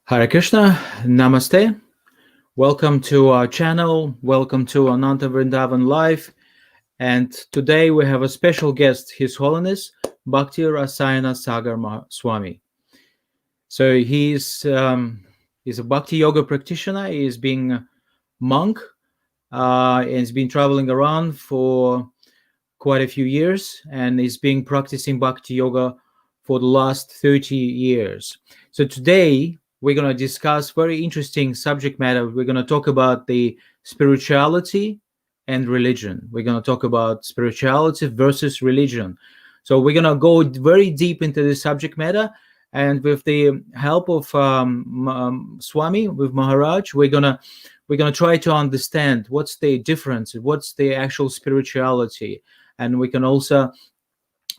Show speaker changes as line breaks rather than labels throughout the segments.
Hare Krishna, Namaste. Welcome to our channel. Welcome to Ananta Vrindavan Live. And today we have a special guest, His Holiness Bhakti Rasayana Sagara Swami. So he's a Bhakti yoga practitioner. He's being a monk and he's been traveling around for quite a few years, and he's been practicing Bhakti yoga for the last 30 years. So today we're going to discuss very interesting subject matter. We're going to talk about the spirituality and religion. We're going to talk about spirituality versus religion. So we're going to go very deep into the subject matter, and with the help of Swami, with Maharaj, we're gonna try to understand what's the difference, what's the actual spirituality, and we can also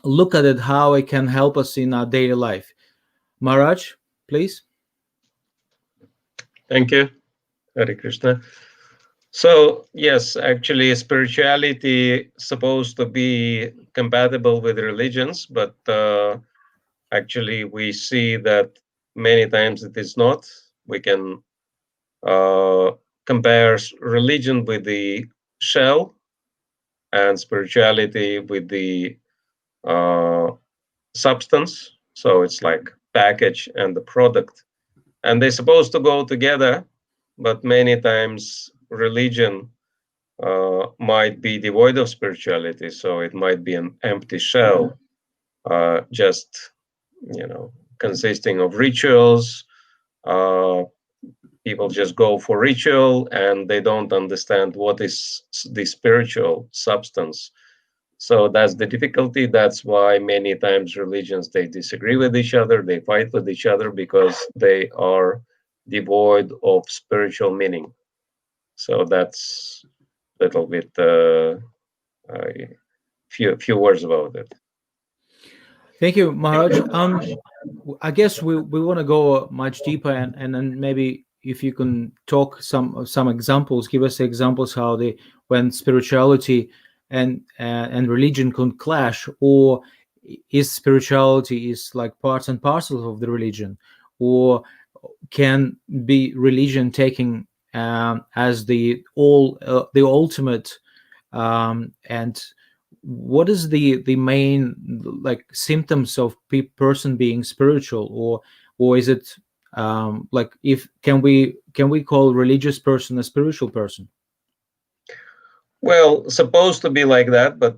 look at it how it can help us in our daily life. Maharaj, please.
Thank you, Hare Krishna. So yes, actually, spirituality supposed to be compatible with religions, but actually we see that many times it is not. We can compare religion with the shell and spirituality with the uh, substance. So it's like package and the product, and they're supposed to go together, but many times religion might be devoid of spirituality, so it might be an empty shell, just consisting of rituals. uh, People just go for ritual and they don't understand what is the spiritual substance. So that's the difficulty. That's why many times religions, they disagree with each other, they fight with each other because they are devoid of spiritual meaning. So that's a little bit few words about it.
Thank you, Maharaj. I guess we want to go much deeper, and then maybe if you can talk some examples, give us examples how when spirituality and religion can clash, or is spirituality is like parts and parcels of the religion, or can be religion taking as the ultimate, and what is the main like symptoms of person being spiritual, or is it like if can we call religious person a spiritual person?
Well, supposed to be like that, but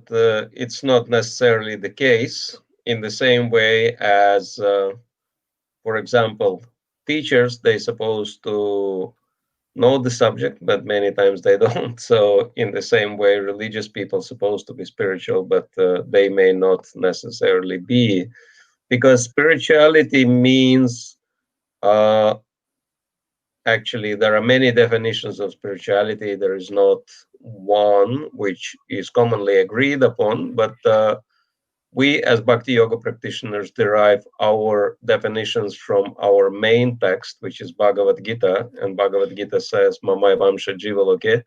it's not necessarily the case. In the same way as, for example, teachers, they supposed to know the subject, but many times they don't. So in the same way, religious people supposed to be spiritual, but they may not necessarily be, because spirituality means, uh, actually, there are many definitions of spirituality. There is not one which is commonly agreed upon, but we as Bhakti Yoga practitioners derive our definitions from our main text, which is Bhagavad Gita. And Bhagavad Gita says, Mamai Vamsha Jiva Loke,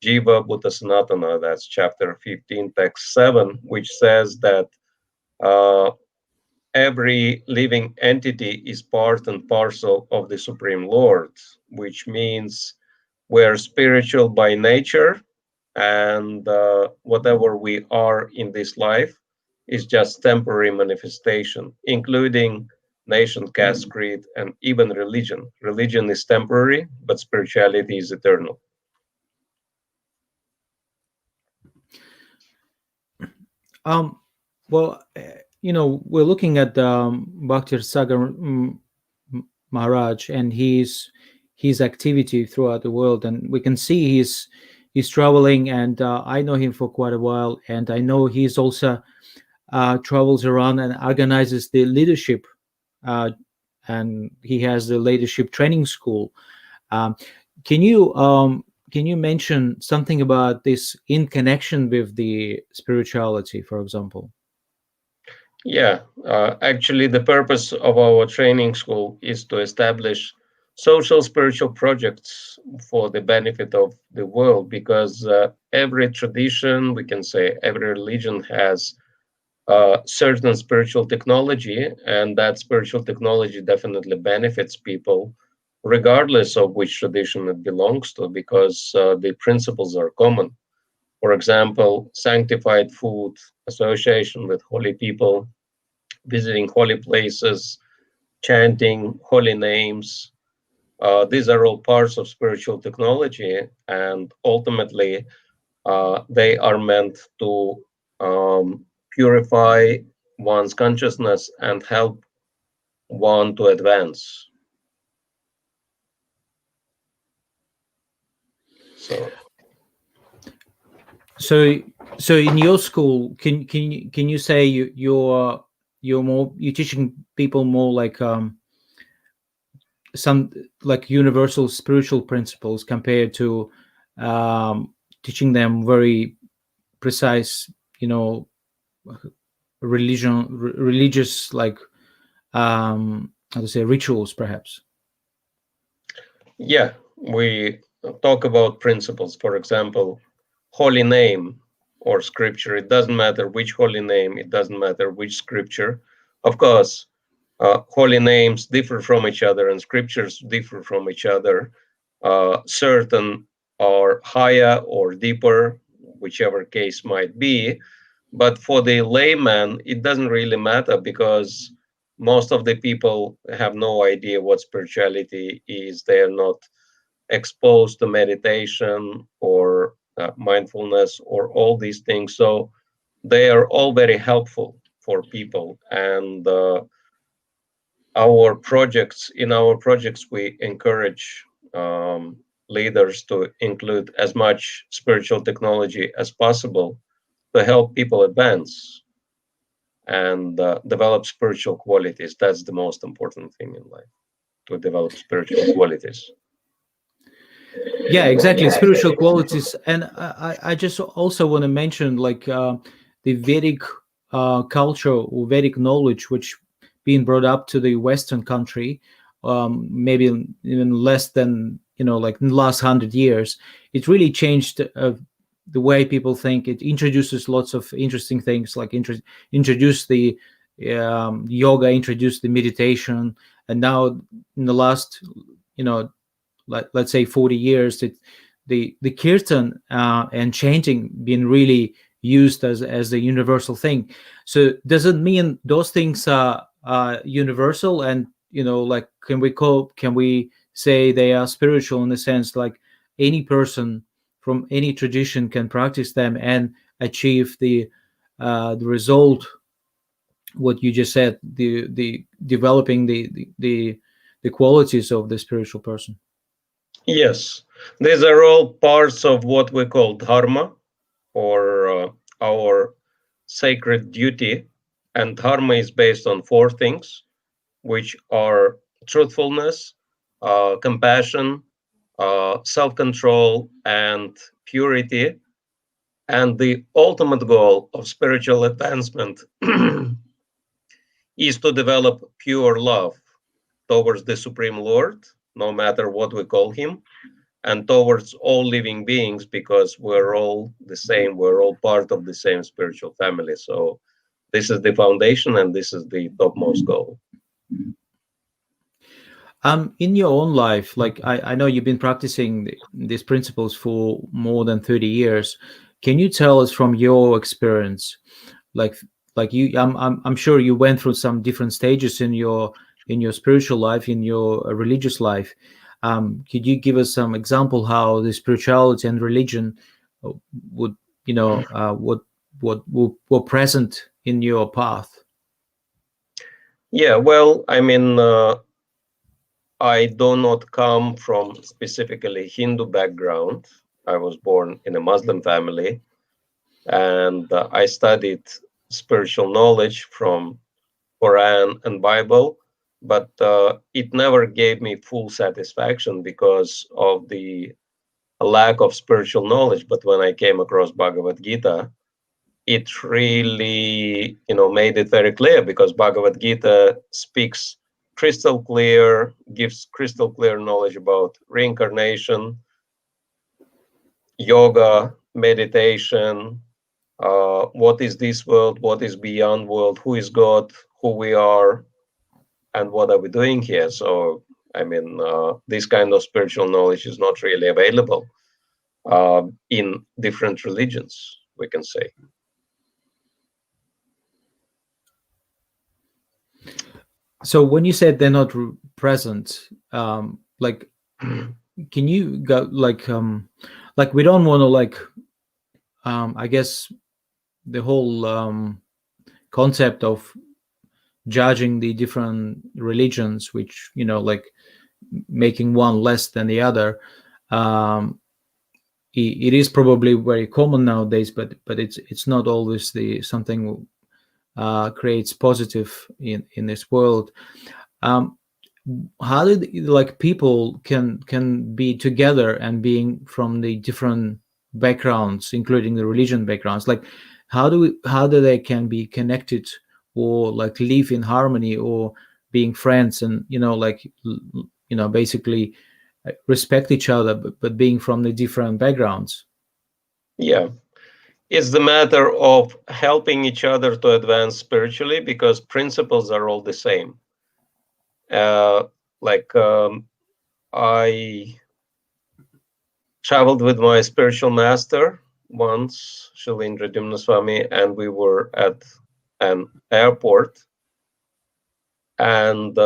Jiva Bhuta Sanatana. That's chapter 15, text 7, which says that uh, every living entity is part and parcel of the Supreme Lord, which means we're spiritual by nature, and whatever we are in this life is just temporary manifestation, including nation, caste, creed, and even religion. Religion is temporary, but spirituality is eternal.
Well, we're looking at Bhakti Sagar Maharaj and his activity throughout the world, and we can see he's traveling, and I know him for quite a while, and I know he's also travels around and organizes the leadership, and he has the leadership training school. Um, can you mention something about this in connection with the spirituality, for example?
Yeah, actually, the purpose of our training school is to establish social spiritual projects for the benefit of the world, because every tradition, we can say every religion has certain spiritual technology, and that spiritual technology definitely benefits people, regardless of which tradition it belongs to, because the principles are common. For example, sanctified food, association with holy people, visiting holy places, chanting holy names. These are all parts of spiritual technology, and ultimately, they are meant to purify one's consciousness and help one to advance. So,
So, so in your school, can you say you're teaching people more like some like universal spiritual principles compared to um, teaching them very precise, you know, religious like how to say rituals, perhaps.
yeah, we talk about principles. For example, holy name or scripture. It doesn't matter which holy name, it doesn't matter which scripture. Of course, holy names differ from each other and scriptures differ from each other. Certain are higher or deeper, whichever case might be. But for the layman, it doesn't really matter because most of the people have no idea what spirituality is. They are not exposed to meditation or mindfulness or all these things. So they are all very helpful for people. And in our projects, we encourage leaders to include as much spiritual technology as possible to help people advance and develop spiritual qualities. That's the most important thing in life, to develop spiritual qualities.
Yeah, exactly, spiritual qualities. And I just also want to mention like the Vedic culture or Vedic knowledge which being brought up to the Western country, maybe even less than, you know, like in the last 100 years. It really changed the way people think. It introduces lots of interesting things, like introduce the yoga, introduce the meditation. And now in the last, you know, like let's say 40 years, the kirtan and chanting being really used as a universal thing. So does it mean those things are universal? And, you know, like can we say they are spiritual in the sense like any person from any tradition can practice them and achieve the result, what you just said, the developing the qualities of the spiritual person?
Yes, these are all parts of what we call dharma, or our sacred duty. And dharma is based on four things, which are truthfulness, compassion, self control, and purity. And the ultimate goal of spiritual advancement is to develop pure love towards the Supreme Lord, no matter what we call him, and towards all living beings, because we're all the same, we're all part of the same spiritual family. So this is the foundation and this is the topmost goal.
In your own life, like I know you've been practicing these principles for more than 30 years. Can you tell us from your experience, like I'm sure you went through some different stages in your spiritual life, in your religious life. Could you give us some example how the spirituality and religion uh, would, you know, were present in your path?
Yeah, well, I mean, I do not come from specifically Hindu background. I was born in a Muslim family, and I studied spiritual knowledge from Quran and Bible, but it never gave me full satisfaction because of the lack of spiritual knowledge. But when I came across Bhagavad Gita, it really, made it very clear, because Bhagavad Gita speaks crystal clear, gives crystal clear knowledge about reincarnation, yoga, meditation, what is this world, what is beyond world, who is God, who we are, and what are we doing here. So, I mean, this kind of spiritual knowledge is not really available in different religions, we can say.
So when you said they're not present, like, can you go like we don't want to I guess the whole concept of judging the different religions, which like making one less than the other. Um, it is probably very common nowadays, but it's not always the something creates positive in this world. Um, how did like people can be together and being from the different backgrounds, including the religion backgrounds? Like, how do they can be connected or like live in harmony or being friends and basically respect each other, but being from the different backgrounds?
Yeah, it's the matter of helping each other to advance spiritually because principles are all the same. Uh, like I traveled with my spiritual master once, Shilindra Swami, and we were at an airport. And,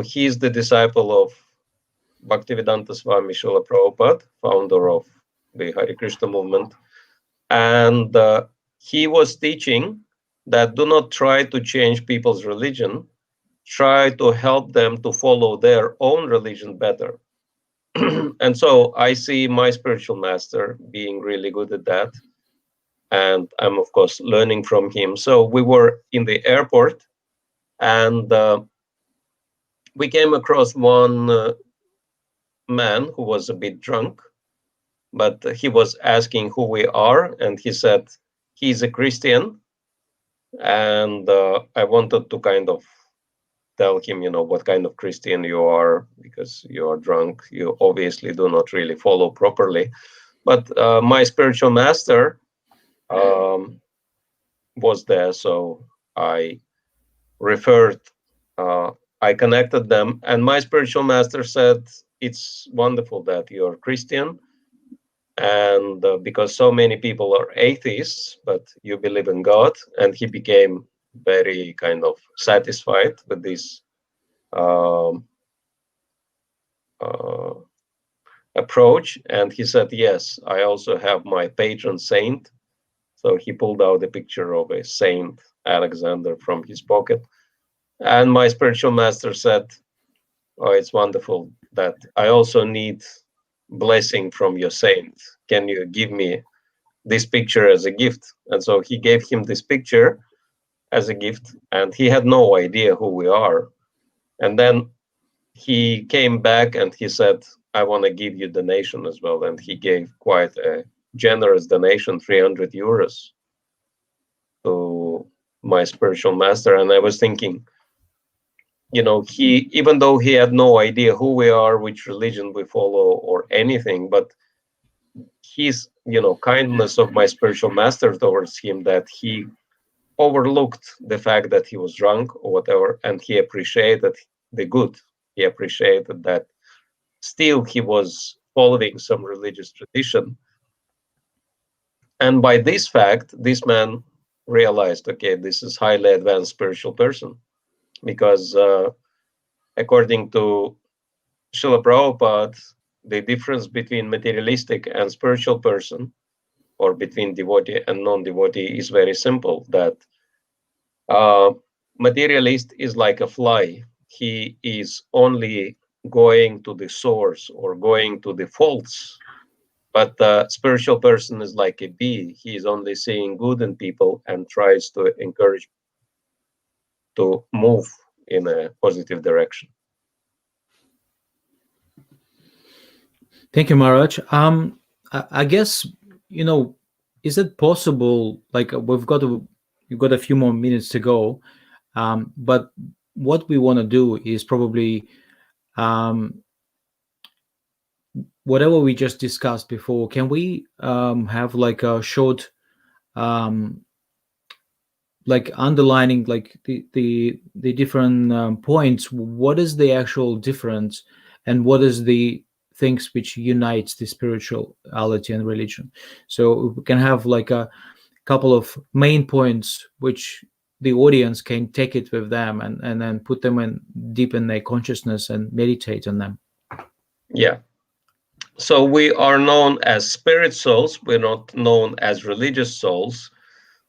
he's the disciple of Bhaktivedanta Swami Srila Prabhupada, founder of the Hare Krishna movement. And he was teaching that do not try to change people's religion, try to help them to follow their own religion better. And so I see my spiritual master being really good at that. And I'm, of course, learning from him. So we were in the airport and we came across one man who was a bit drunk, but he was asking who we are. And he said he's a Christian. And I wanted to kind of tell him, what kind of Christian you are, because you are drunk. You obviously do not really follow properly. But my spiritual master um, was there, so I referred, uh, I connected them, and my spiritual master said, "It's wonderful that you're Christian, and because so many people are atheists, but you believe in God." And he became very kind of satisfied with this um, uh, approach, and he said, "Yes, I also have my patron saint." So he pulled out a picture of a Saint Alexander from his pocket. And my spiritual master said, "Oh, it's wonderful that I also need blessing from your saint. Can you give me this picture as a gift?" And so he gave him this picture as a gift, and he had no idea who we are. And then he came back and he said, "I want to give you donation as well." And he gave quite a generous donation, 300 euros to my spiritual master. And I was thinking, he, even though he had no idea who we are, which religion we follow or anything, but his, kindness of my spiritual master towards him, that he overlooked the fact that he was drunk or whatever, and he appreciated the good. He appreciated that still he was following some religious tradition. And by this fact, this man realized, okay, this is highly advanced spiritual person, because according to Srila Prabhupada, the difference between materialistic and spiritual person, or between devotee and non-devotee, is very simple. That materialist is like a fly. He is only going to the source or going to the faults. But the spiritual person is like a bee. He is only seeing good in people and tries to encourage to move in a positive direction.
Thank you, Maharaj. I guess is it possible? Like we've got a few more minutes to go, but what we want to do is probably um, whatever we just discussed before. Can we have like a short um, like underlining like the different points. What is the actual difference, and what is the things which unites the spirituality and religion? So we can have like a couple of main points which the audience can take it with them, and then put them in deep in their consciousness and meditate on them.
Yeah. So we are known as spirit souls. We're not known as religious souls.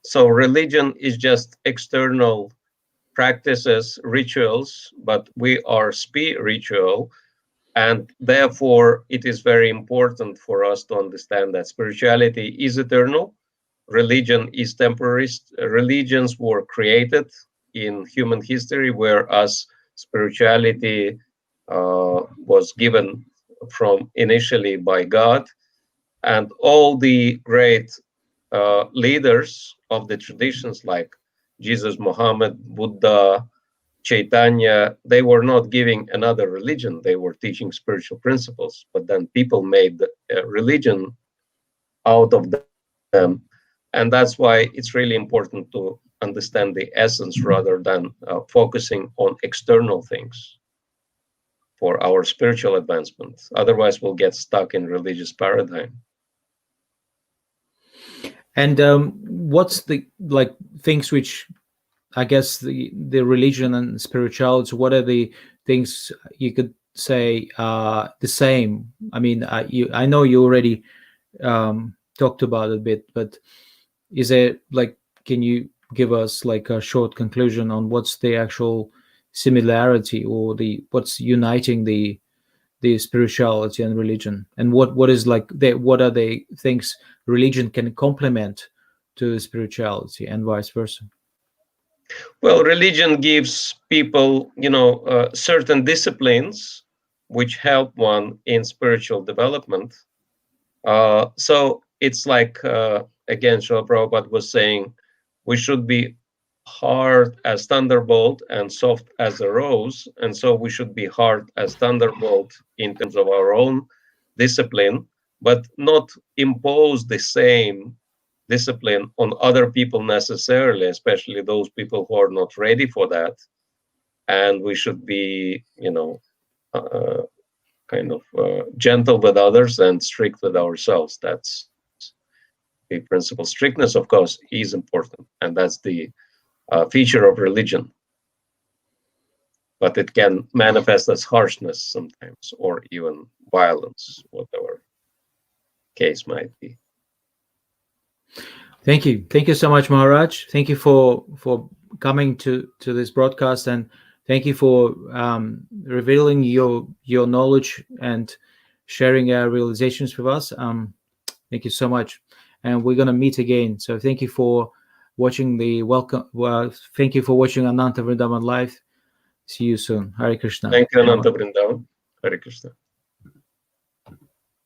So religion is just external practices, rituals, but we are spiritual. And therefore, it is very important for us to understand that spirituality is eternal, religion is temporary. Religions were created in human history, whereas spirituality was given from initially by God. And all the great leaders of the traditions like Jesus, Muhammad, Buddha, Chaitanya, they were not giving another religion. They were teaching spiritual principles, but then people made a religion out of them. And that's why it's really important to understand the essence rather than focusing on external things for our spiritual advancement. Otherwise, we'll get stuck in religious paradigm.
And what's the like things which, I guess, the religion and spirituality, what are the things you could say the same? I mean, I know you already talked about it a bit, but is it like, can you give us like a short conclusion on what's the actual similarity, or the what's uniting the spirituality and religion, and what is like what are the things religion can complement to spirituality, and vice versa?
Well, religion gives people, certain disciplines which help one in spiritual development. So it's like, again, Srila Prabhupada was saying, we should be hard as thunderbolt and soft as a rose. And so we should be hard as thunderbolt in terms of our own discipline, but not impose the same discipline on other people necessarily, especially those people who are not ready for that. And we should be, kind of gentle with others and strict with ourselves. That's the principle. Strictness, of course, is important, and that's the feature of religion. But it can manifest as harshness sometimes, or even violence, whatever case might be.
Thank you so much, Maharaj. Thank you for coming to this broadcast, and thank you for revealing your knowledge and sharing our realizations with us. Thank you so much, and we're gonna meet again. So thank you for watching the welcome. Well, thank you for watching Ananta Vrindavan Live. See you soon. Hare Krishna.
Thank you, Ananta Brindavan. Hare Krishna.